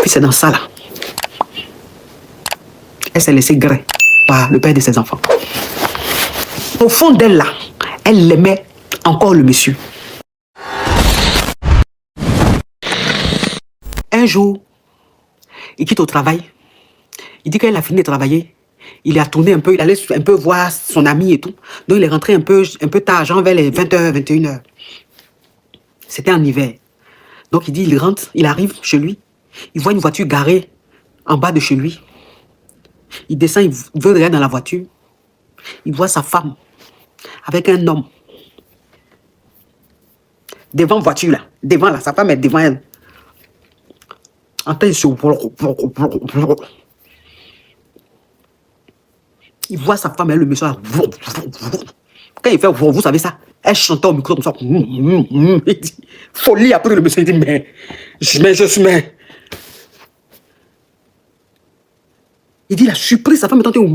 Puis c'est dans ça là. Elle s'est laissée gré par le père de ses enfants. Au fond d'elle là, elle aimait encore le monsieur. Un jour, il quitte au travail. Il dit qu'elle a fini de travailler. Il a tourné un peu, il allait un peu voir son ami et tout. Donc il est rentré un peu tard, genre vers les 20h, 21h. C'était en hiver. Donc il dit, il rentre, il arrive chez lui. Il voit une voiture garée en bas de chez lui. Il descend, il veut regarder dans la voiture. Il voit sa femme avec un homme. Devant la voiture là. Devant là, sa femme est devant elle. En train de se... Il voit sa femme et le monsieur. Quand il fait, vous savez ça, elle chantait au micro comme ça. Il dit, folie. Après le monsieur, il dit, mais je suis... Il dit, il a surpris sa femme étant... Et il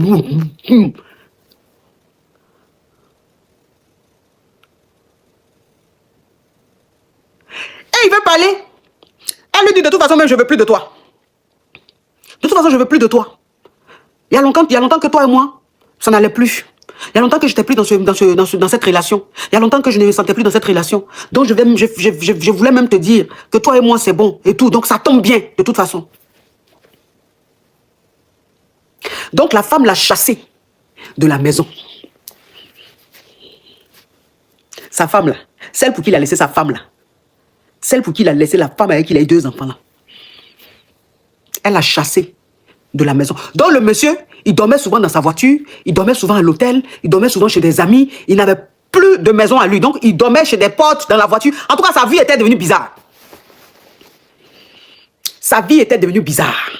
veut parler. Elle lui dit, de toute façon, même je ne veux plus de toi. De toute façon, je ne veux plus de toi. Il y a longtemps que toi et moi, ça n'allait plus. Il y a longtemps que je n'étais plus dans cette relation. Il y a longtemps que je ne me sentais plus dans cette relation. Donc, je voulais même te dire que toi et moi, c'est bon et tout. Donc, ça tombe bien, de toute façon. Donc, la femme l'a chassé de la maison. Sa femme, là. Celle pour qui il a laissé sa femme, là. Celle pour qui il a laissé la femme avec qui il a eu 2 enfants, là. Elle l'a chassé de la maison. Donc, le monsieur, il dormait souvent dans sa voiture, il dormait souvent à l'hôtel, il dormait souvent chez des amis, il n'avait plus de maison à lui. Donc, il dormait chez des potes, dans la voiture. En tout cas, sa vie était devenue bizarre. Sa vie était devenue bizarre.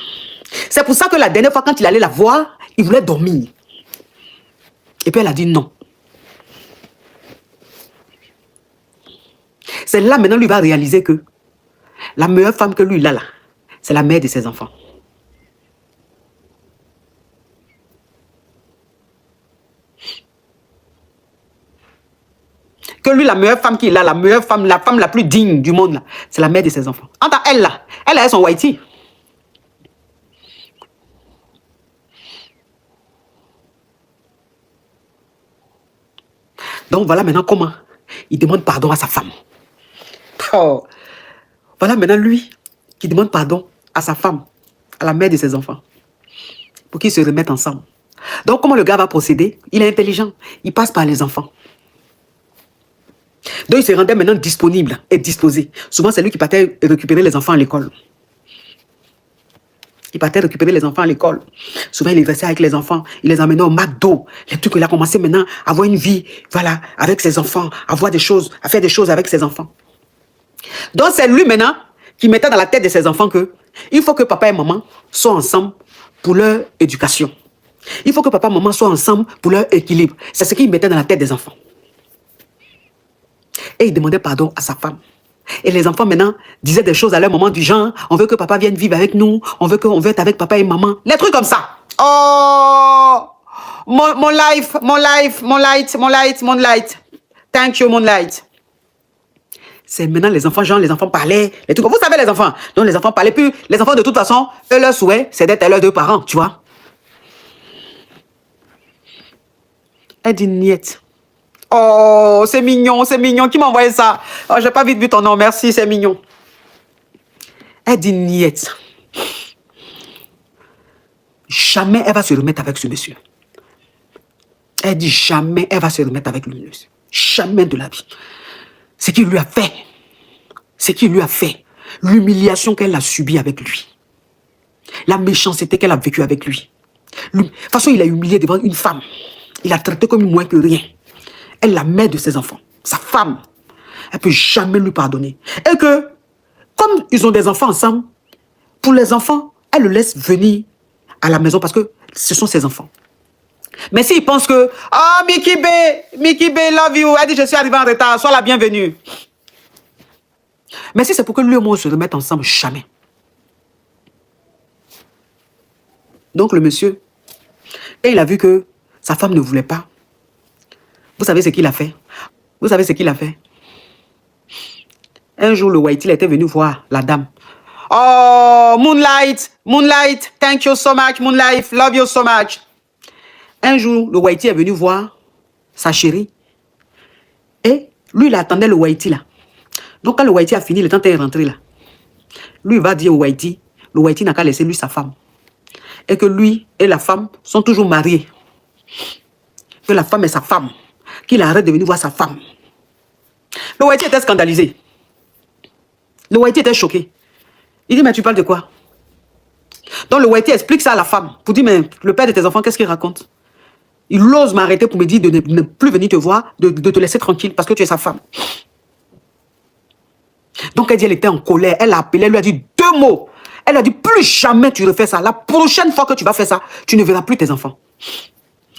C'est pour ça que la dernière fois, quand il allait la voir, il voulait dormir. Et puis, elle a dit non. C'est là, maintenant, lui va réaliser que la meilleure femme que lui, il a là, c'est la mère de ses enfants. Que lui, la meilleure femme qu'il a, la meilleure femme, la femme la plus digne du monde, c'est la mère de ses enfants. Entre elle, là, elle a son whitey. Donc voilà maintenant comment il demande pardon à sa femme. Oh. Voilà maintenant lui qui demande pardon à sa femme, à la mère de ses enfants, pour qu'ils se remettent ensemble. Donc comment le gars va procéder? Il est intelligent, il passe par les enfants. Donc il se rendait maintenant disponible et disposé. Souvent c'est lui qui partait récupérer les enfants à l'école. Il partait récupérer les enfants à l'école. Souvent, il restait avec les enfants. Il les emmenait au McDo. Les trucs, il a commencé maintenant à avoir une vie, voilà, avec ses enfants, à voir des choses, à faire des choses avec ses enfants. Donc, c'est lui maintenant qui mettait dans la tête de ses enfants que il faut que papa et maman soient ensemble pour leur éducation. Il faut que papa et maman soient ensemble pour leur équilibre. C'est ce qu'il mettait dans la tête des enfants. Et il demandait pardon à sa femme. Et les enfants maintenant disaient des choses à leur maman du genre, on veut que papa vienne vivre avec nous, on veut être avec papa et maman. Les trucs comme ça. Oh, mon life, mon light. Thank you, mon light. C'est maintenant les enfants, genre les enfants parlaient, les trucs. Vous savez les enfants. Donc les enfants parlaient plus. Les enfants de toute façon, eux leur souhait, c'est d'être leurs 2 parents, tu vois. Elle dit niette. Oh, c'est mignon, c'est mignon. Qui m'a envoyé ça? Oh, j'ai pas vite vu ton nom, merci, c'est mignon. Elle dit niette. Jamais elle va se remettre avec ce monsieur. Elle dit jamais elle va se remettre avec lui. Jamais de la vie. Ce qu'il lui a fait. Ce qu'il lui a fait. L'humiliation qu'elle a subie avec lui. La méchanceté qu'elle a vécue avec lui. De toute façon, il a humilié devant une femme. Il a traité comme moins que rien. Elle, la mère de ses enfants, sa femme, elle ne peut jamais lui pardonner. Et que, comme ils ont des enfants ensemble, pour les enfants, elle le laisse venir à la maison parce que ce sont ses enfants. Mais s'il pense que, ah, Mickey B, love you, elle dit, je suis arrivé en retard, sois la bienvenue. Mais si c'est pour que lui et moi se remettent ensemble, jamais. Donc le monsieur, et il a vu que sa femme ne voulait pas. Vous savez ce qu'il a fait? Vous savez ce qu'il a fait? Un jour, le white, il était venu voir la dame. Oh, Moonlight, Moonlight, thank you so much, Moonlight, love you so much. Un jour, le Whitey est venu voir sa chérie. Et lui, il attendait le Whitey là. Donc, quand le Whitey a fini, le temps est rentré là. Lui, il va dire au Whitey, le Whitey n'a qu'à laisser lui sa femme. Et que lui et la femme sont toujours mariés. Que la femme est sa femme. Qu'il arrête de venir voir sa femme. Le Whitey était scandalisé. Le Whitey était choqué. Il dit, mais tu parles de quoi? Donc le Whitey explique ça à la femme. Pour dire, mais le père de tes enfants, qu'est-ce qu'il raconte? Il ose m'arrêter pour me dire de ne plus venir te voir, de te laisser tranquille parce que tu es sa femme. Donc elle dit, elle était en colère. Elle l'a appelé, elle lui a dit 2 mots. Elle a dit, plus jamais tu refais ça. La prochaine fois que tu vas faire ça, tu ne verras plus tes enfants.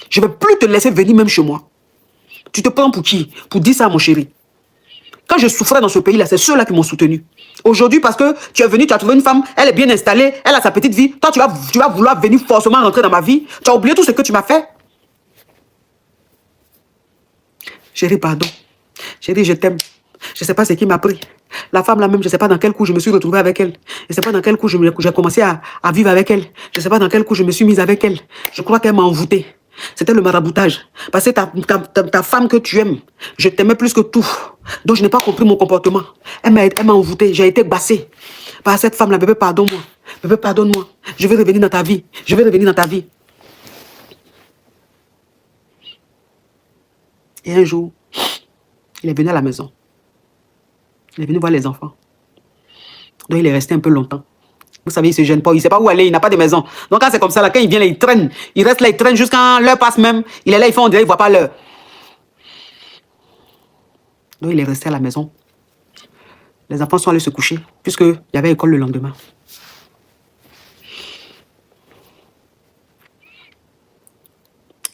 Je ne vais plus te laisser venir même chez moi. Tu te prends pour qui? Pour dire ça à mon chéri. Quand je souffrais dans ce pays-là, c'est ceux-là qui m'ont soutenu. Aujourd'hui, parce que tu es venu, tu as trouvé une femme, elle est bien installée, elle a sa petite vie. Toi, tu vas vouloir venir forcément rentrer dans ma vie. Tu as oublié tout ce que tu m'as fait. Chérie, pardon. Chérie, je t'aime. Je ne sais pas ce qui m'a pris. La femme là même, je ne sais pas dans quel coup je me suis retrouvée avec elle. Je ne sais pas dans quel coup j'ai commencé à vivre avec elle. Je ne sais pas dans quel coup je me suis mise avec elle. Je crois qu'elle m'a envoûtée. C'était le maraboutage. Parce que ta femme que tu aimes, je t'aimais plus que tout. Donc je n'ai pas compris mon comportement. Elle m'a envoûtée. J'ai été bassée par cette femme-là. Bébé, pardonne-moi. Bébé, pardonne-moi. Je vais revenir dans ta vie. Je vais revenir dans ta vie. Et un jour, il est venu à la maison. Il est venu voir les enfants. Donc il est resté un peu longtemps. Vous savez, il ne se gêne pas, il ne sait pas où aller, il n'a pas de maison. Donc quand c'est comme ça, là, quand il vient là, il traîne. Il reste là, il traîne jusqu'à l'heure passe même. Il est là, il fait on dirait, il ne voit pas l'heure. Donc il est resté à la maison. Les enfants sont allés se coucher, puisqu'il y avait école le lendemain.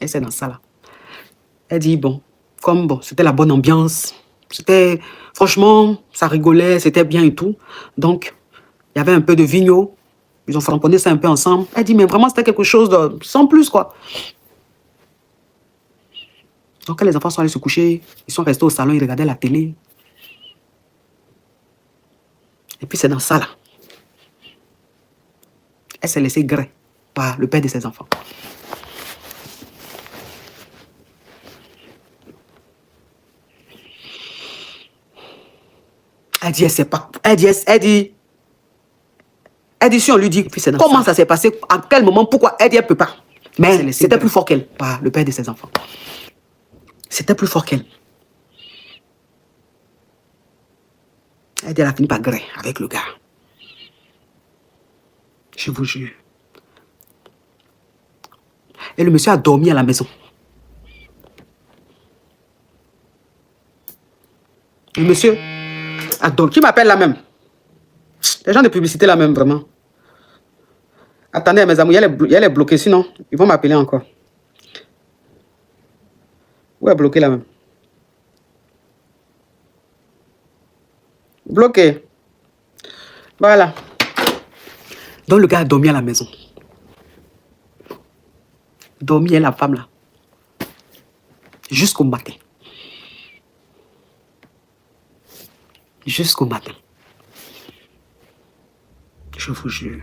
Et c'est dans ça là. Elle dit, bon, c'était la bonne ambiance. C'était, franchement, ça rigolait, c'était bien et tout. Donc, il y avait un peu de vigno. Ils ont framponné ça un peu ensemble. Elle dit, mais vraiment, c'était quelque chose de sans plus, quoi. Donc, quand les enfants sont allés se coucher, ils sont restés au salon, ils regardaient la télé. Et puis, c'est dans ça, là. Elle s'est laissée gré par le père de ses enfants. Elle dit, elle sait pas. Elle dit, si on lui dit, comment ça s'est passé, à quel moment, pourquoi, elle dit, elle peut pas. Mais c'était plus fort qu'elle, par le père de ses enfants. C'était plus fort qu'elle. Elle dit, elle a fini par gré avec le gars. Je vous jure. Et le monsieur a dormi à la maison. Le monsieur a dormi. Qui m'appelle là même? Les gens de publicité là même, vraiment. Attendez, mes amis, elle est bloquée, sinon, ils vont m'appeler encore. Où est bloquée là même? Bloqué. Voilà. Donc le gars a dormi à la maison. Dormi et la femme là. Jusqu'au matin. Jusqu'au matin. Je vous jure.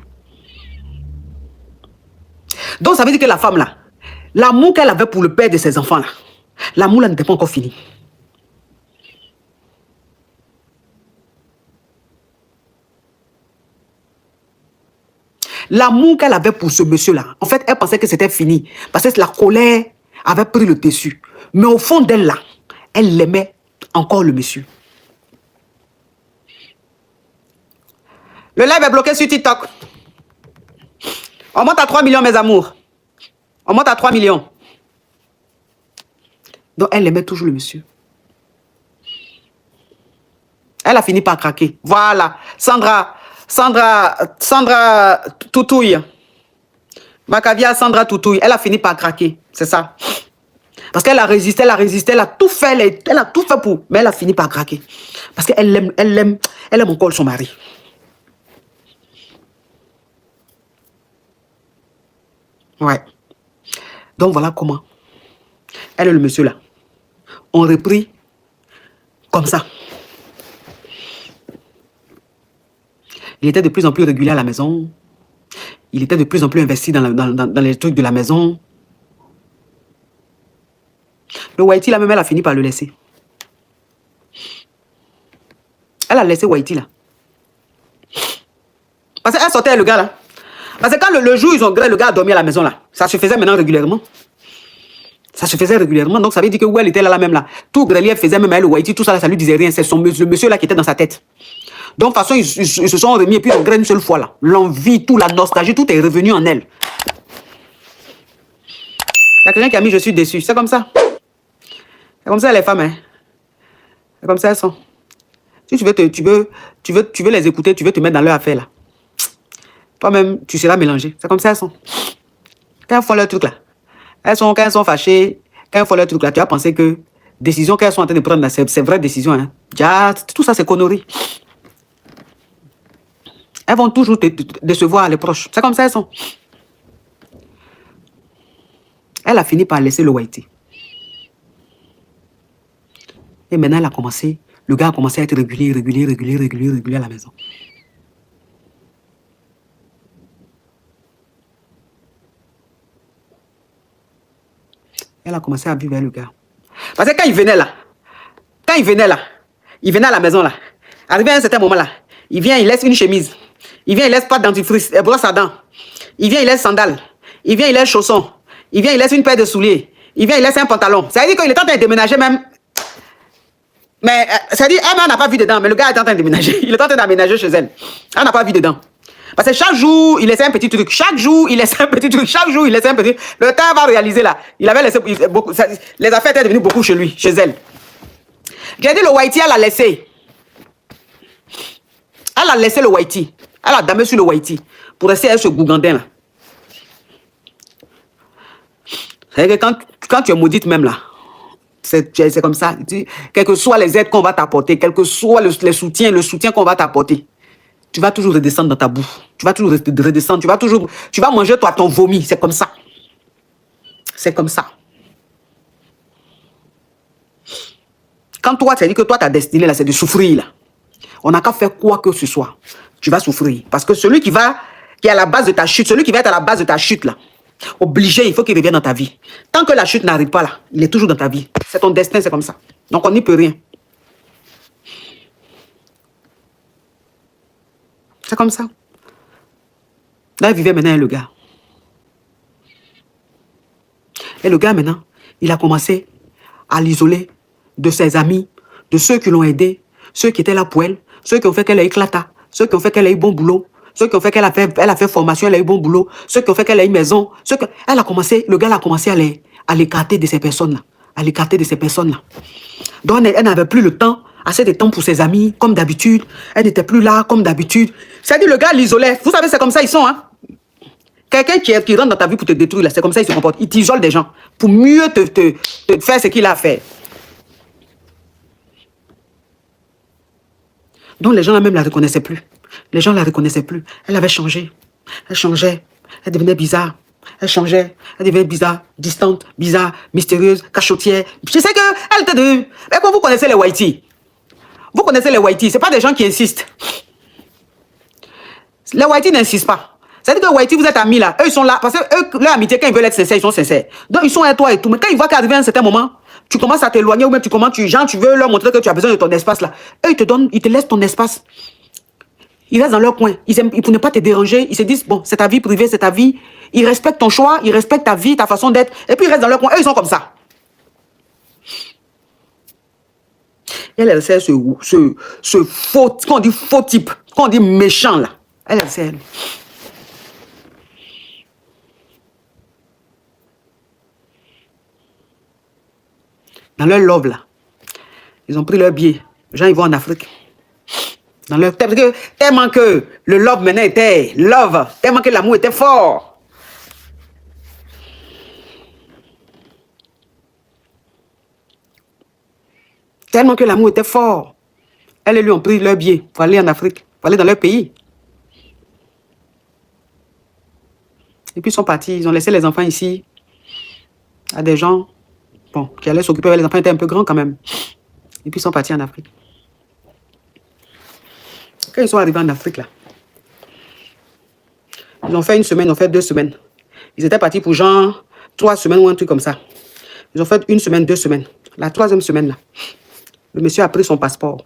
Donc ça veut dire que la femme là, l'amour qu'elle avait pour le père de ses enfants là, l'amour là n'était pas encore fini. L'amour qu'elle avait pour ce monsieur-là, en fait, elle pensait que c'était fini. Parce que la colère avait pris le dessus. Mais au fond d'elle, là, elle l'aimait encore, le monsieur. Le live est bloqué sur TikTok. On monte à 3 millions, mes amours. On monte à 3 millions. Donc, elle aimait toujours le monsieur. Elle a fini par craquer. Voilà. Sandra Toutouille. Macavia Sandra Toutouille. Elle a fini par craquer. C'est ça. Parce qu'elle a résisté, elle a tout fait, elle a tout fait pour. Mais elle a fini par craquer. Parce qu'elle aime encore son mari. Ouais. Donc voilà comment. Elle et le monsieur là ont repris comme ça. Il était de plus en plus régulier à la maison. Il était de plus en plus investi dans les trucs de la maison. Le Whitey, là, même, elle a fini par le laisser. Elle a laissé Whitey, là. Parce qu'elle sortait avec le gars, là. Parce que quand le jour, le gars a dormi à la maison, là, ça se faisait maintenant régulièrement. Ça se faisait régulièrement. Donc, ça veut dire que où elle était là, même, là. Tout Grelier faisait, même elle, le Whitey, tout ça, là, ça lui disait rien. C'est le monsieur, là, qui était dans sa tête. Donc, de toute façon, ils se sont remis et puis ils ont grainé une seule fois, là. L'envie, tout, la nostalgie, tout est revenu en elle. Il y a quelqu'un qui a mis je suis déçu. C'est comme ça. C'est comme ça, les femmes, hein. C'est comme ça, elles sont. Si tu veux les écouter, tu veux te mettre dans leur affaire, là. Toi-même, tu seras mélangé. C'est comme ça, elles sont. Quand elles font leur truc, là, quand elles sont fâchées, quand elles font leur truc, là, tu vas penser que décision qu'elles sont en train de prendre, là, c'est vraie décision, hein. Tout ça, c'est conneries. Elles vont toujours te décevoir les proches. C'est comme ça, elles sont. Elle a fini par laisser le Whitey. Et maintenant, elle a commencé, le gars a commencé à être régulier à la maison. Elle a commencé à vivre avec le gars. Parce que quand il venait là, il venait à la maison là, arrivé à un certain moment là, il vient, il laisse une chemise, il vient, il laisse pas de dentifrice, brosse à dents, il vient, il laisse sandales, il vient, il laisse chaussons, il vient, il laisse une paire de souliers, il vient, il laisse un pantalon. Ça veut dire qu'il est en train de déménager même. Mais ça veut dire, elle n'a pas vu dedans, mais le gars est en train de déménager. Il est en train d'aménager chez elle. Elle n'a pas vu dedans. Parce que chaque jour, il laissait un petit truc. Chaque jour, il laissait un petit truc. Chaque jour, il laissait un petit. Le temps va réaliser là. Il avait laissé beaucoup. Les affaires étaient devenues beaucoup chez lui, chez elle. J'ai dit le Whitey, elle a laissé. Elle a laissé le Whitey. Elle a damé sur le Whitey. Pour essayer avec ce gougandin là. C'est-à-dire que quand tu es maudite même là, c'est comme ça. Quels que soient les aides qu'on va t'apporter, quel que soit le soutien qu'on va t'apporter, tu vas toujours redescendre dans ta boue. Tu vas toujours redescendre. Tu vas manger toi ton vomi. C'est comme ça. C'est comme ça. Quand toi, c'est-à-dire que toi, ta destinée, là, c'est de souffrir, là. On n'a qu'à faire quoi que ce soit. Tu vas souffrir. Parce que celui qui est à la base de ta chute, celui qui va être à la base de ta chute, là, obligé, il faut qu'il revienne dans ta vie. Tant que la chute n'arrive pas, là, il est toujours dans ta vie. C'est ton destin, c'est comme ça. Donc, on n'y peut rien. C'est comme ça. Là, il vivait maintenant avec le gars. Et le gars, maintenant, il a commencé à l'isoler de ses amis, de ceux qui l'ont aidé, ceux qui étaient là pour elle, ceux qui ont fait qu'elle a éclaté, ceux qui ont fait qu'elle a eu bon boulot, ceux qui ont fait qu'elle a fait formation, elle a eu bon boulot, ceux qui ont fait qu'elle a eu maison. Le gars a commencé à l'écarter de ces personnes-là. À l'écarter de ces personnes-là. Donc, elle n'avait plus le temps, assez de temps pour ses amis, comme d'habitude. Elle n'était plus là, comme d'habitude. C'est-à-dire, le gars l'isolait. Vous savez, c'est comme ça, ils sont, hein. Quelqu'un qui rentre dans ta vie pour te détruire, c'est comme ça, il se comporte. Il t'isole des gens pour mieux te faire ce qu'il a à faire. Donc, les gens là même la reconnaissaient plus. Les gens la reconnaissaient plus. Elle avait changé. Elle changeait. Elle devenait bizarre. Elle changeait. Elle devenait bizarre, distante, bizarre, mystérieuse, cachotière. Je sais qu'elle était de... Mais quand vous connaissez les Whitey, vous connaissez les Whitey, ce n'est pas des gens qui insistent. Les Whitey n'insistent pas. C'est-à-dire que Whitey, vous êtes amis là. Eux, ils sont là. Parce que eux, leur amitié, quand ils veulent être sincères, ils sont sincères. Donc, ils sont à toi et tout. Mais quand ils voient qu'arriver à un certain moment, tu commences à t'éloigner ou même tu veux leur montrer que tu as besoin de ton espace là. Eux, ils te laissent ton espace. Ils restent dans leur coin. Ils pour ne pas te déranger. Ils se disent, bon, c'est ta vie privée, c'est ta vie. Ils respectent ton choix, ils respectent ta vie, ta façon d'être. Et puis, ils restent dans leur coin. Eux, ils sont comme ça. Et elle sait ce faux, qu'on dit faux type, qu'on dit méchant là. Elle sait, elle. Dans leur love là, ils ont pris leur billet. Les gens, ils vont en Afrique. Dans leur... Tellement que le love maintenant était love, tellement que l'amour était fort. Tellement que l'amour était fort. Elles lui ont pris leur billet pour aller en Afrique, pour aller dans leur pays. Et puis ils sont partis, ils ont laissé les enfants ici à des gens bon, qui allaient s'occuper. Les enfants étaient un peu grands quand même. Et puis ils sont partis en Afrique. Quand ils sont arrivés en Afrique, là, Ils ont fait 1 semaine, ils ont fait 2 semaines. Ils étaient partis pour genre 3 semaines ou un truc comme ça. Ils ont fait 1 semaine, 2 semaines. La 3e semaine, là, le monsieur a pris son passeport.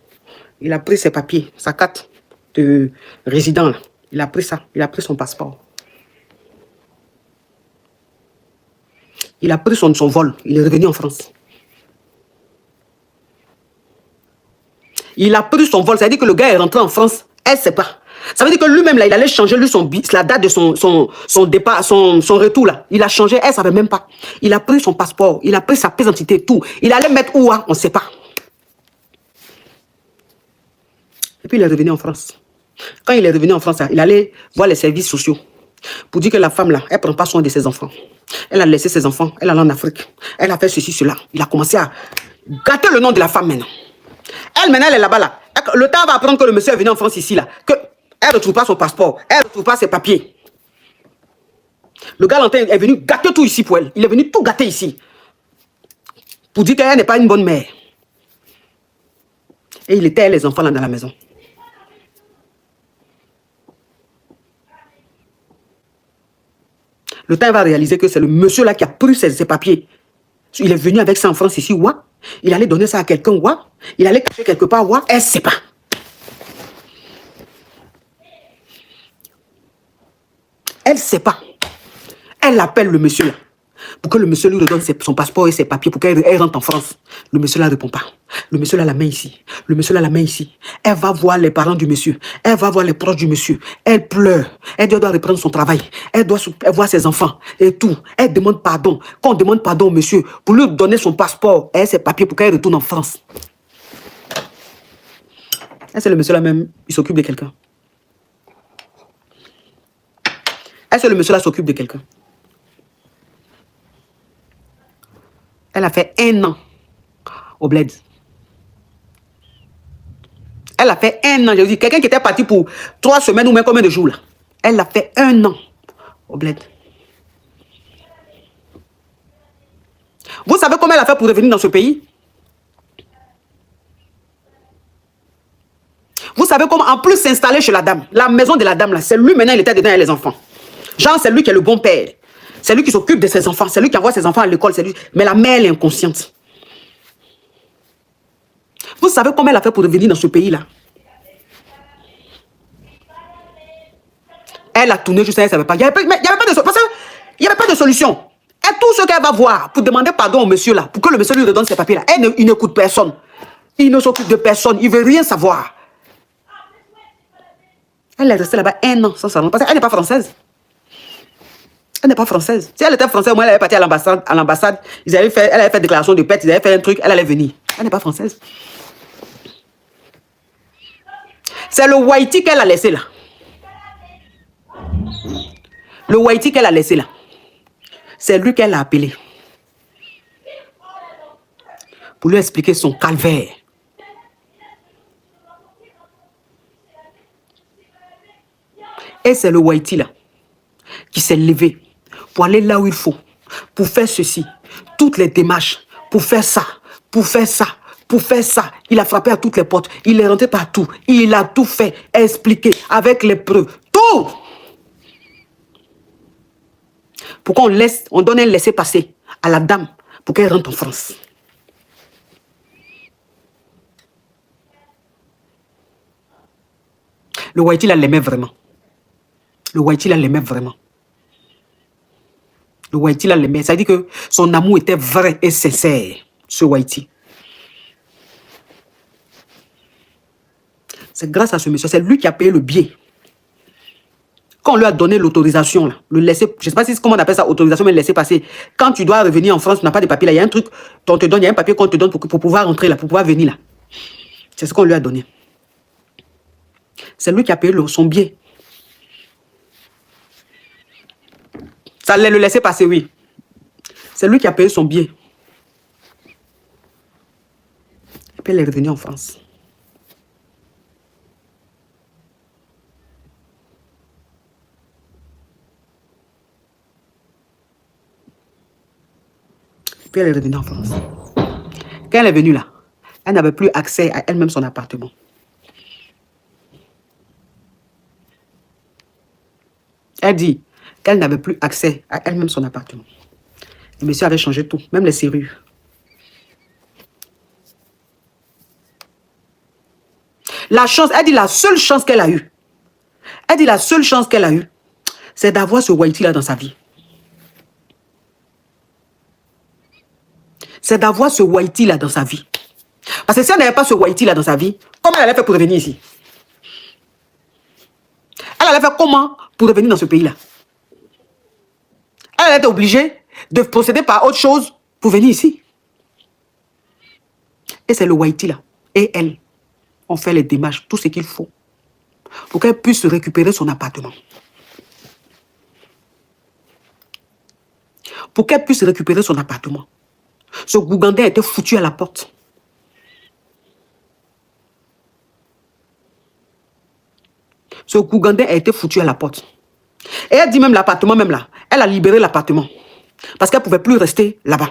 Il a pris ses papiers, sa carte de résident. Là. Il a pris ça. Il a pris son passeport. Il a pris son vol. Il est revenu en France. Il a pris son vol. Ça veut dire que le gars est rentré en France. Elle ne sait pas. Ça veut dire que lui-même, là, il allait changer lui, la date de son départ, son retour. Là. Il a changé. Elle ne savait même pas. Il a pris son passeport. Il a pris sa pièce d'identité, tout. Il allait mettre où, hein, on ne sait pas. Et puis, il est revenu en France. Quand il est revenu en France, il allait voir les services sociaux pour dire que la femme, là, elle ne prend pas soin de ses enfants. Elle a laissé ses enfants, elle allait en Afrique. Elle a fait ceci, cela. Il a commencé à gâter le nom de la femme maintenant. Elle, maintenant, elle est là-bas, là. Le temps va apprendre que le monsieur est venu en France ici, là. Qu'elle ne retrouve pas son passeport. Elle ne retrouve pas ses papiers. Le galantin est venu gâter tout ici pour elle. Il est venu tout gâter ici. Pour dire qu'elle n'est pas une bonne mère. Et il était les enfants là dans la maison. Le temps va réaliser que c'est le monsieur là qui a pris ses papiers. Il est venu avec ça en France ici, ouah. Il allait donner ça à quelqu'un, ouah. Il allait cacher quelque part, ouah. Elle ne sait pas. Elle ne sait pas. Elle appelle le monsieur là. Pour que le monsieur lui redonne son passeport et ses papiers pour qu'elle rentre en France. Le monsieur là ne répond pas. Le monsieur là la main ici. Le monsieur là la main ici. Elle va voir les parents du monsieur. Elle va voir les proches du monsieur. Elle pleure. Elle doit reprendre son travail. Elle doit voir ses enfants et tout. Elle demande pardon. Quand on demande pardon au monsieur pour lui donner son passeport et ses papiers pour qu'elle retourne en France. Et c'est le monsieur là même, il s'occupe de quelqu'un. Et c'est le monsieur là s'occupe de quelqu'un. Elle a fait 1 an au bled. Elle a fait 1 an. Je dis, quelqu'un qui était parti pour 3 semaines ou même combien de jours là. Elle a fait 1 an au bled. Vous savez comment elle a fait pour revenir dans ce pays? Vous savez comment, en plus, s'installer chez la dame. La maison de la dame là, c'est lui maintenant, il était dedans avec les enfants. Genre, c'est lui qui est le bon père. C'est lui qui s'occupe de ses enfants. C'est lui qui envoie ses enfants à l'école. Mais la mère, elle est inconsciente. Vous savez comment elle a fait pour revenir dans ce pays-là? Elle a tourné juste, elle ne savait pas. Il n'y avait pas de solution. Et tout ce qu'elle va voir pour demander pardon au monsieur là, pour que le monsieur lui redonne ses papiers là, il n'écoute personne. Il ne s'occupe de personne. Il ne veut rien savoir. Elle est restée là-bas 1 an sans savoir. Parce qu'elle n'est pas française. Elle n'est pas française. Si elle était française, moi, elle avait parti à l'ambassade. Elle avait fait déclaration de paix, ils avaient fait un truc, elle allait venir. Elle n'est pas française. C'est le Whitey qu'elle a laissé là. Le Whitey qu'elle a laissé là. C'est lui qu'elle a appelé. Pour lui expliquer son calvaire. Et c'est le Whitey là qui s'est levé pour aller là où il faut, pour faire ceci, toutes les démarches, pour faire ça, pour faire ça, pour faire ça. Il a frappé à toutes les portes, il est rentré partout, il a tout fait, expliqué, avec les preuves, tout. Pourquoi on donne un laissez-passer à la dame pour qu'elle rentre en France? Le Whitey là l'aimait vraiment. Le Whitey là l'aimait vraiment. Le Whitey là l'aimait. Ça veut dire que son amour était vrai et sincère, ce Whitey. C'est grâce à ce monsieur, c'est lui qui a payé le billet. Quand on lui a donné l'autorisation, le laisser, je ne sais pas si comment on appelle ça, autorisation, mais laisser passer. Quand tu dois revenir en France, tu n'as pas de papier là, il y a un truc qu'on te donne, il y a un papier qu'on te donne pour pouvoir rentrer là, pour pouvoir venir là. C'est ce qu'on lui a donné. C'est lui qui a payé son billet. Ça allait le laisser passer, oui. C'est lui qui a payé son billet. Et puis elle est revenue en France. Et puis elle est revenue en France. Quand elle est venue là, elle n'avait plus accès à elle-même son appartement. Elle dit qu'elle n'avait plus accès à elle-même son appartement. Le monsieur avait changé tout, même les serrures. La chance, elle dit la seule chance qu'elle a eue. Elle dit la seule chance qu'elle a eue, c'est d'avoir ce Whitey là dans sa vie. C'est d'avoir ce Whitey là dans sa vie. Parce que si elle n'avait pas ce Whitey là dans sa vie, comment elle allait faire pour revenir ici? Elle allait faire comment pour revenir dans ce pays là? Elle allait être obligée de procéder par autre chose pour venir ici. Et c'est le Whitey là. Et elle ont fait les démarches, tout ce qu'il faut pour qu'elle puisse récupérer son appartement. Pour qu'elle puisse récupérer son appartement. Ce Gougandais a été foutu à la porte. Ce Gougandais a été foutu à la porte. Et elle dit même l'appartement, même là, elle a libéré l'appartement. Parce qu'elle ne pouvait plus rester là-bas.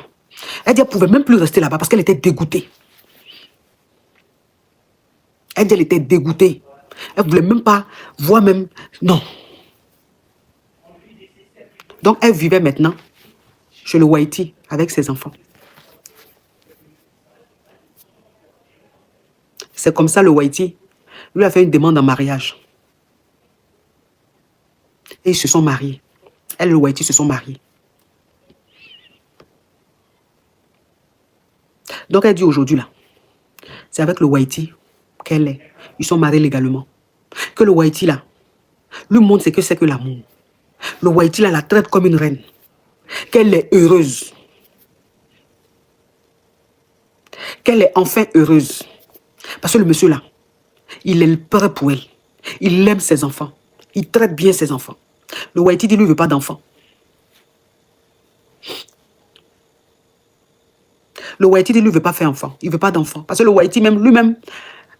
Elle dit qu'elle ne pouvait même plus rester là-bas parce qu'elle était dégoûtée. Elle dit qu'elle était dégoûtée. Elle ne voulait même pas voir même... Non. Donc elle vivait maintenant chez le Whitey avec ses enfants. C'est comme ça le Whitey lui a fait une demande en mariage. Et ils se sont mariés. Elle et le Whitey se sont mariés. Donc elle dit aujourd'hui là, c'est avec le Whitey qu'elle est. Ils sont mariés légalement. Que le Whitey là, lui montre ce que c'est que l'amour. Le Whitey là la traite comme une reine. Qu'elle est heureuse. Qu'elle est enfin heureuse. Parce que le monsieur là, il est prêt pour elle. Il aime ses enfants. Il traite bien ses enfants. Le Whitey dit lui ne veut pas d'enfants. Le Whitey dit lui ne veut pas faire enfant. Il ne veut pas d'enfants. Parce que le Whitey même lui-même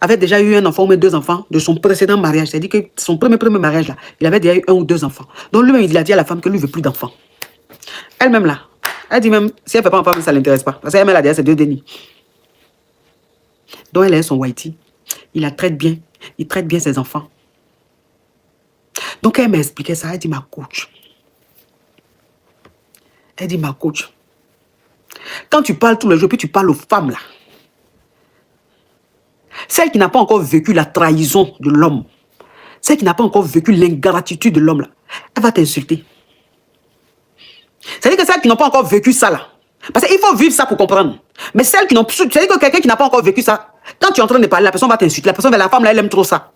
avait déjà eu un enfant ou même 2 enfants de son précédent mariage. C'est-à-dire que son premier mariage là, il avait déjà eu 1 ou 2 enfants. Donc lui-même il a dit à la femme que lui ne veut plus d'enfants. Elle-même là, elle dit même si elle ne fait pas enfant, ça ne l'intéresse pas. Parce qu'elle a déjà ses 2 dénis. Donc elle est son Whitey. Il la traite bien. Il traite bien ses enfants. Donc elle m'a expliqué ça. Elle dit ma coach. Elle dit ma coach. Quand tu parles tous les jours, puis tu parles aux femmes là. Celle qui n'a pas encore vécu la trahison de l'homme. Celle qui n'a pas encore vécu l'ingratitude de l'homme là. Elle va t'insulter. C'est-à-dire que celles qui n'ont pas encore vécu ça là. Parce qu'il faut vivre ça pour comprendre. Mais celles qui n'ont... C'est-à-dire que quelqu'un qui n'a pas encore vécu ça, quand tu es en train de parler, la personne va t'insulter. La personne, la femme là, elle aime trop ça.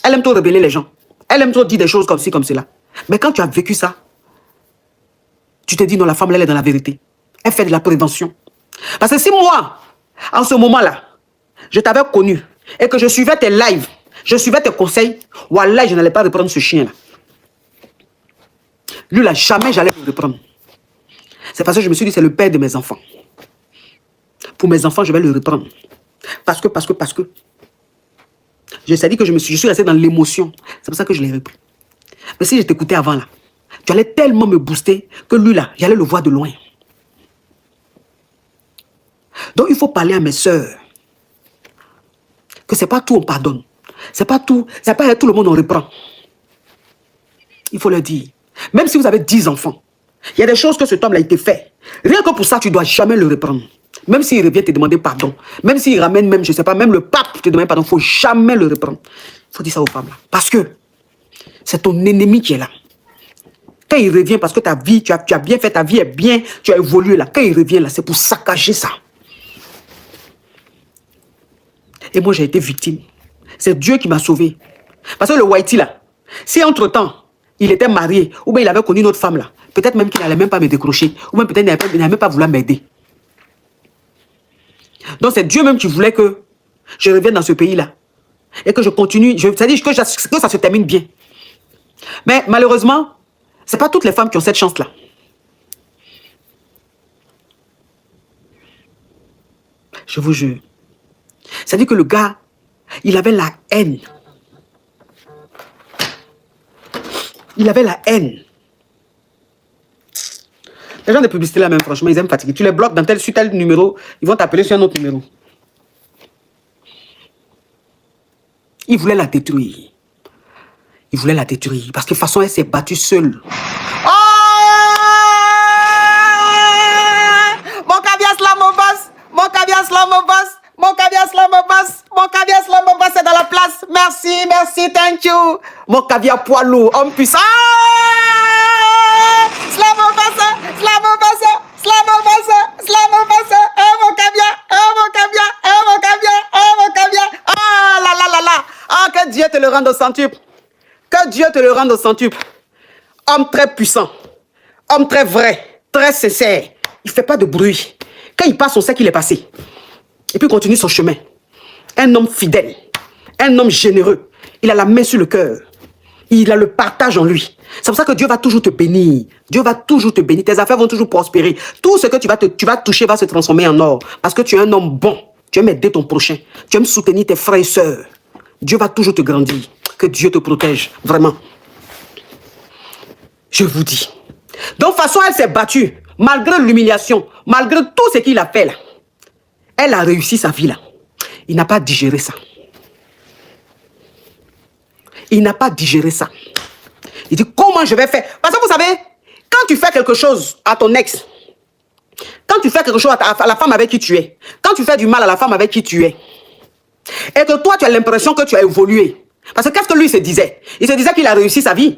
Elle aime trop rebeller les gens. Elle aime trop dire des choses comme ci, comme cela. Mais quand tu as vécu ça, tu te dis non, la femme là, elle est dans la vérité. Elle fait de la prévention. Parce que si moi, en ce moment-là, je t'avais connu et que je suivais tes lives, je suivais tes conseils, wallah, je n'allais pas reprendre ce chien-là. Lui, là, jamais j'allais le reprendre. C'est parce que je me suis dit, c'est le père de mes enfants. Pour mes enfants, je vais le reprendre. Parce que. Je sais dit que je suis resté dans l'émotion. C'est pour ça que je l'ai repris. Mais si je t'écoutais avant, là, tu allais tellement me booster que lui, là, j'allais le voir de loin. Donc, il faut parler à mes sœurs. Que c'est pas tout on pardonne. C'est pas tout le monde on reprend. Il faut le dire. Même si vous avez 10 enfants, il y a des choses que cet homme-là a été fait. Rien que pour ça, tu ne dois jamais le reprendre. Même s'il revient te demander pardon. Même s'il ramène même, je ne sais pas, même le pape te demande pardon. Il ne faut jamais le reprendre. Il faut dire ça aux femmes là. Parce que c'est ton ennemi qui est là. Quand il revient, parce que ta vie, tu as bien fait, ta vie est bien, tu as évolué là. Quand il revient là, c'est pour saccager ça. Et moi, j'ai été victime. C'est Dieu qui m'a sauvé. Parce que le Whitey là, si entre-temps, il était marié, ou bien il avait connu une autre femme là, peut-être même qu'il n'allait même pas me décrocher, ou même peut-être qu'il n'allait même pas vouloir m'aider. Donc c'est Dieu même qui voulait que je revienne dans ce pays-là. Et que je continue, c'est-à-dire que ça se termine bien. Mais malheureusement, ce n'est pas toutes les femmes qui ont cette chance-là. Je vous jure. C'est-à-dire que le gars, il avait la haine. Il avait la haine. Les gens de publicité là même, franchement, ils aiment fatiguer. Tu les bloques dans sur tel numéro, ils vont t'appeler sur un autre numéro. Il voulait la détruire. Il voulait la détruire. Parce que de toute façon, elle s'est battue seule. Oh! Mon caviar Slamobas! Mon caviar Slamobas! Mon caviar Slamobas! Mon caviar Slamobas est dans la place. Merci, merci, thank you. Mon caviar poids lourd, homme puissant. Slamobas! Slamobas! Slamobas! Slamobas! Oh mon caviar! Oh mon caviar! Oh mon caviar! Oh mon caviar! Oh là là là là! Ah, que Dieu te le rende au centuple. Que Dieu te le rende au centuple. Homme très puissant. Homme très vrai. Très sincère. Il ne fait pas de bruit. Quand il passe, on sait qu'il est passé. Et puis il continue son chemin. Un homme fidèle. Un homme généreux. Il a la main sur le cœur. Il a le partage en lui. C'est pour ça que Dieu va toujours te bénir. Dieu va toujours te bénir. Tes affaires vont toujours prospérer. Tout ce que tu vas toucher va se transformer en or. Parce que tu es un homme bon. Tu aimes aider ton prochain. Tu aimes soutenir tes frères et sœurs. Dieu va toujours te grandir. Que Dieu te protège. Vraiment. Je vous dis. Donc, de toute façon, elle s'est battue. Malgré l'humiliation. Malgré tout ce qu'il a fait là. Elle a réussi sa vie là. Il n'a pas digéré ça. Il n'a pas digéré ça. Il dit, comment je vais faire? Parce que vous savez, quand tu fais quelque chose à ton ex, quand tu fais quelque chose à la femme avec qui tu es, quand tu fais du mal à la femme avec qui tu es, et que toi, tu as l'impression que tu as évolué. Parce que qu'est-ce que lui se disait? Il se disait qu'il a réussi sa vie.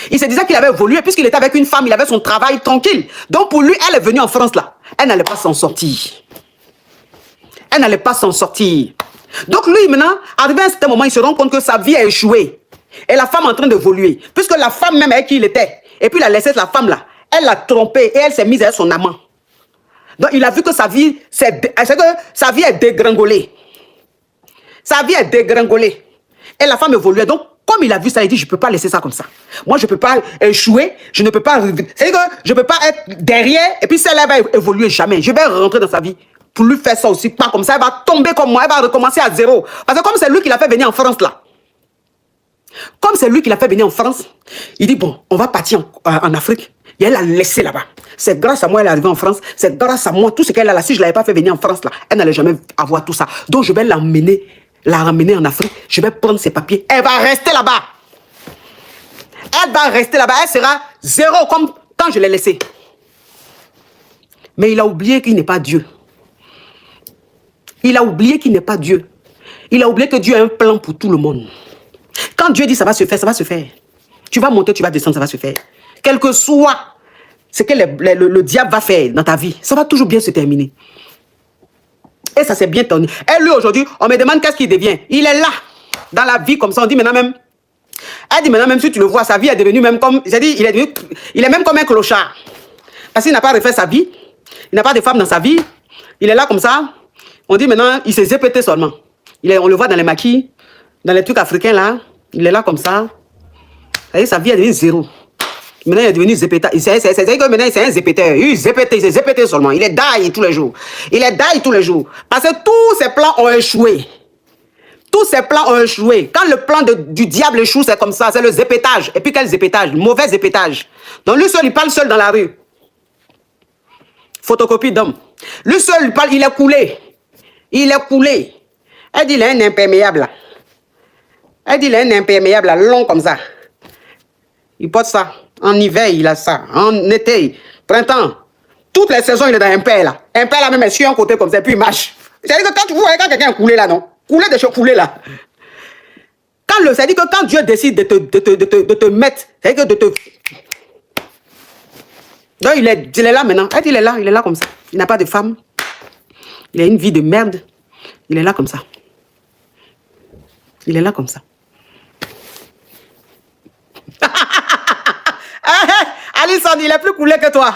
Il se disait qu'il avait évolué, puisqu'il était avec une femme, il avait son travail tranquille. Donc pour lui, elle est venue en France là. Elle n'allait pas s'en sortir. Elle n'allait pas s'en sortir. Donc lui, maintenant, arrivé à un certain moment, il se rend compte que sa vie a échoué. Et la femme est en train d'évoluer. Puisque la femme même avec qui il était, et puis il a laissé la femme là, elle l'a trompé et elle s'est mise à son amant. Donc il a vu que sa vie, est dégringolée. Sa vie est dégringolée. Et la femme évoluait. Donc, comme il a vu ça, il dit, je ne peux pas laisser ça comme ça. Moi, je ne peux pas échouer. Je ne peux pas... C'est-à-dire que je ne peux pas être derrière. Et puis, celle-là va évoluer jamais. Je vais rentrer dans sa vie pour lui faire ça aussi. Pas comme ça. Elle va tomber comme moi. Elle va recommencer à zéro. Parce que comme c'est lui qui l'a fait venir en France, là. Comme c'est lui qui l'a fait venir en France, il dit, bon, on va partir en Afrique. Et elle l'a laissé là-bas. C'est grâce à moi qu'elle est arrivée en France. C'est grâce à moi. Tout ce qu'elle a là, si je ne l'avais pas fait venir en France, là, elle n'allait jamais avoir tout ça. Donc, je vais l'emmener. La ramener en Afrique, je vais prendre ses papiers. Elle va rester là-bas. Elle va rester là-bas. Elle sera zéro comme quand je l'ai laissée. Mais il a oublié qu'il n'est pas Dieu. Il a oublié qu'il n'est pas Dieu. Il a oublié que Dieu a un plan pour tout le monde. Quand Dieu dit ça va se faire, ça va se faire. Tu vas monter, tu vas descendre, ça va se faire. Quel que soit ce que le diable va faire dans ta vie, ça va toujours bien se terminer. Et ça s'est bien tourné. Et lui, aujourd'hui, on me demande qu'est-ce qu'il devient. Il est là, dans la vie comme ça. On dit maintenant même... Elle dit maintenant même, si tu le vois, sa vie est devenue même comme... J'ai dit, il est même comme un clochard. Parce qu'il n'a pas refait sa vie. Il n'a pas de femme dans sa vie. Il est là comme ça. On dit maintenant, il s'est zépété seulement. On le voit dans les maquis, dans les trucs africains là. Il est là comme ça. Et sa vie est devenue zéro. Maintenant, il est devenu zépéta. C'est-à-dire que maintenant, c'est un zépéteur. Il s'est zépété seulement. Il est daille tous les jours. Il est daille tous les jours. Parce que tous ses plans ont échoué. Tous ses plans ont échoué. Quand le plan du diable échoue, c'est comme ça. C'est le zépétage. Et puis quel zépétage? Mauvais zépétage. Donc lui seul, il parle seul dans la rue. Photocopie d'homme. Lui seul, il parle, il est coulé. Il est coulé. Elle dit, il est un imperméable là. Elle dit, il est un imperméable là, long comme ça. Il porte ça. En hiver, il a ça. En été, printemps. Toutes les saisons, il est dans un père là. Un père là, même, est sur un côté comme ça, puis il marche. C'est-à-dire que quand tu vois quelqu'un coulé là, non? Coulé de choses coulées là. C'est-à-dire que quand Dieu décide de te mettre, c'est-à-dire que de te... Donc il est là maintenant. Il est là comme ça. Il n'a pas de femme. Il a une vie de merde. Il est là comme ça. Il est là comme ça. Alison, il est plus coulé que toi.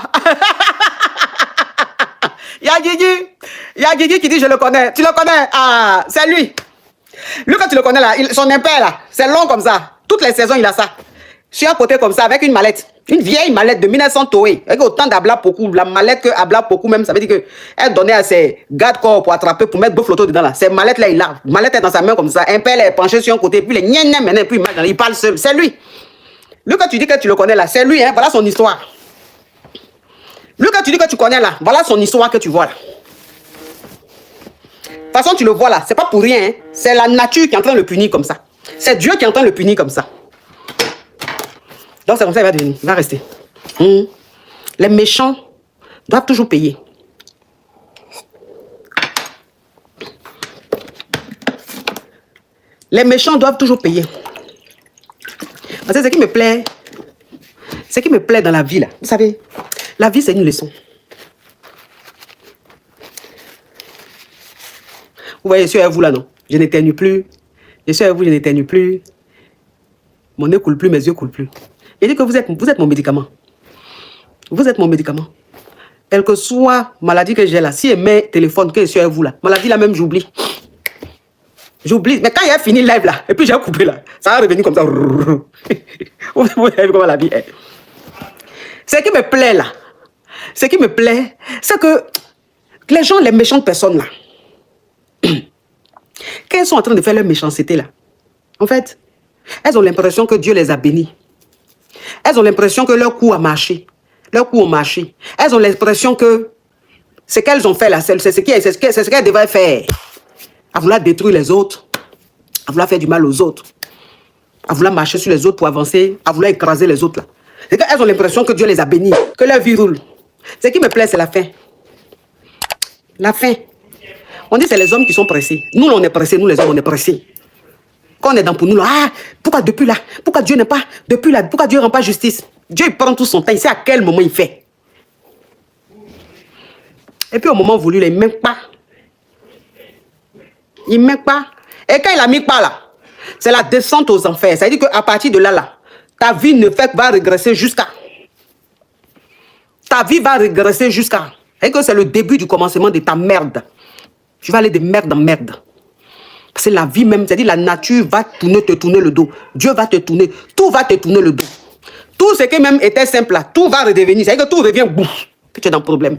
Il y a Guigui qui dit je le connais. Tu le connais? Ah, c'est lui. Lui, quand tu le connais là, son impère là, c'est long comme ça. Toutes les saisons, il a ça. Je suis à côté comme ça avec une mallette. Une vieille mallette de 1900 Toé. Avec autant d'Abla Pokou. La mallette que Abla Pokou même, ça veut dire qu'elle donnait à ses gardes-corps pour attraper, pour mettre deux photos dedans là. Cette mallette là, il a. Mallette est dans sa main comme ça. Un père est penché sur un côté. Puis les gna maintenant, puis il parle seul. C'est lui. Lui, quand tu dis que tu le connais là, c'est lui, hein. Voilà son histoire. Lui, quand tu dis que tu connais là, voilà son histoire que tu vois là. De toute façon, tu le vois là, c'est pas pour rien. Hein. C'est la nature qui est en train de le punir comme ça. C'est Dieu qui est en train de le punir comme ça. Donc c'est comme ça qu'il va devenir. Il va rester. Les méchants doivent toujours payer. Les méchants doivent toujours payer. Parce que ce qui me plaît dans la vie, là, vous savez, la vie, c'est une leçon. Vous voyez, je suis avec vous là, non? Je n'éternue plus. Je suis avec vous, je n'éternue plus. Mon nez coule plus, mes yeux coulent plus. Il dit que vous êtes mon médicament. Vous êtes mon médicament. Quelle que soit maladie que j'ai là, si elle met téléphone que je suis avec vous là, maladie là même, j'oublie. J'oublie. Mais quand il a fini le live là, et puis j'ai coupé là, ça va revenir comme ça. Vous savez comment la vie est. Ce qui me plaît là, ce qui me plaît, c'est que les gens, les méchantes personnes là, quand elles sont en train de faire leur méchanceté là, en fait, elles ont l'impression que Dieu les a bénis. Elles ont l'impression que leur coup a marché. Leur coup a marché. Elles ont l'impression que ce qu'elles ont fait là, c'est ce qu'elles devraient faire. À vouloir détruire les autres, à vouloir faire du mal aux autres, à vouloir marcher sur les autres pour avancer, à vouloir écraser les autres là. C'est qu'elles ont l'impression que Dieu les a bénis, que leur vie roule. Ce qui me plaît, c'est la fin. La fin. On dit que c'est les hommes qui sont pressés. Nous, on est pressés. Nous, les hommes, on est pressés. Quand on est dans pour nous, là, ah, pourquoi depuis là? Pourquoi Dieu n'est pas depuis là? Pourquoi Dieu ne rend pas justice? Dieu, il prend tout son temps. Il sait à quel moment il fait. Et puis, au moment voulu, là, il ne met pas. Il ne met pas. Et quand il a mis pas là, c'est la descente aux enfers. Ça veut dire qu'à partir de là, ta vie ne fait que va régresser jusqu'à. Ta vie va régresser jusqu'à. Et que c'est le début du commencement de ta merde. Tu vas aller de merde en merde. C'est la vie même, c'est-à-dire la nature va te tourner le dos. Dieu va te tourner, tout va te tourner le dos. Tout ce qui même était simple là, tout va redevenir. C'est-à-dire que tout revient bouf, que tu es dans le problème.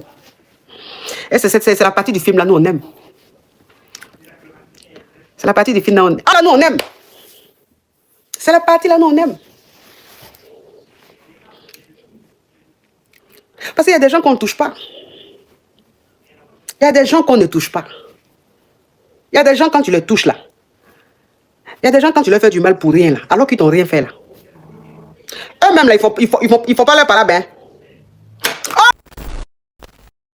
Et c'est la partie du film là, nous on aime. C'est la partie du film là, on aime. Ah là, nous on aime. C'est la partie là, nous on aime. Parce qu'il y a des gens qu'on ne touche pas. Il y a des gens qu'on ne touche pas. Il y a des gens, quand tu les touches là, il y a des gens, quand tu leur fais du mal pour rien là, alors qu'ils t'ont rien fait là. Eux-mêmes là, il faut pas leur parler bien.